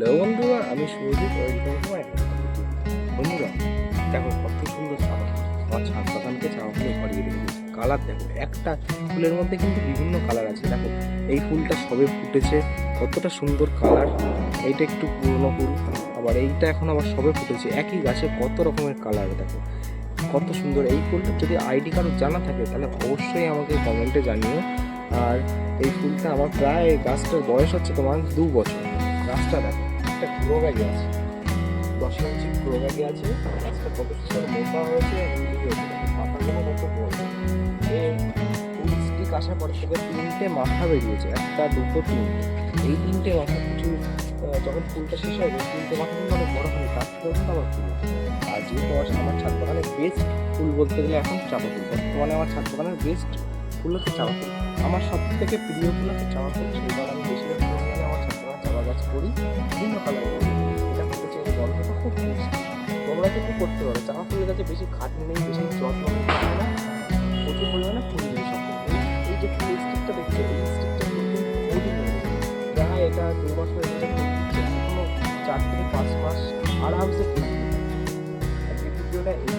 Hello বন্ধুরা, আমি Subhajit. Welcome to my বন্ধুরা, দেখো কত সুন্দর চাপা আমার ছাদ বাগানকে চাপা ফুলে ভরিয়ে রেখেছে। কালার দেখো, একটা ফুলের মধ্যে কিন্তু বিভিন্ন কালার আছে। দেখো এই ফুলটা সবে ফুটেছে, কতটা সুন্দর কালার। এইটা একটু পুরনো ফুল, আবার এইটা এখন আবার সবে ফুটেছে। একই গাছে কত রকমের কালার, দেখো কত সুন্দর এই ফুলটা। যদি আইডি কারো জানা থাকে তাহলে অবশ্যই আমাকে কমেন্টে জানিও। আর এই ফুলটা আমার প্রায় গাছটার বয়স হচ্ছে তোমার 2 বছর। গাছটা দেখো, একটা গ্রো ব্যাগে আছে, 10 ইঞ্চি গ্রো ব্যাগে আছে। গাছটা কত সুন্দর মোটা হয়েছে, পাতাগুলো কত বড়। এই ফুল স্টিক আসার পরে থেকে 3টে মাথা বেরিয়েছে, একটা দুটো তিনটে। এই 3টে মাথা কিছু যখন ফুলটা শেষ হবে 3টে মাথা কিন্তু অনেক বড় হবে, তার থেকেও কিন্তু আবার ফুল। আর যেহেতু আমার ছাদ বাগানের বেস্ট ফুল বলতে গেলে এখন চাপা ফুল। বর্তমানে আমার ছাদ বাগানের বেস্ট ফুল হচ্ছে চাপা ফুল। আমার সব থেকে প্রিয় ফুল হচ্ছে চাপা ফুল। সেই কারণে বেশিরভাগ পরিমাণে আমার ছাদ বাগান চাপা গাছ করি, বিভিন্ন কালারের। এটা হচ্ছে এই গল্পটা খুব মিষ্টি। তোমরা কিন্তু করতে পারো। চাপা ফুলের কাছে বেশি খাটনি নেই, বেশি যত্ন নিতে হবে না, প্রচুর পরিমাণে ফুল নেই সব। এই যে ফুল স্টিকটা দেখছো, এই স্টিকটা কিন্তু বহুদিন হয়ে গেছে। প্রায় এটা 2 বছর এটা ফুল দিচ্ছে, এখনো 4 থেকে 5 মাস আরামসে ফুল দিচ্ছে। আজকে ভিডিওটা এই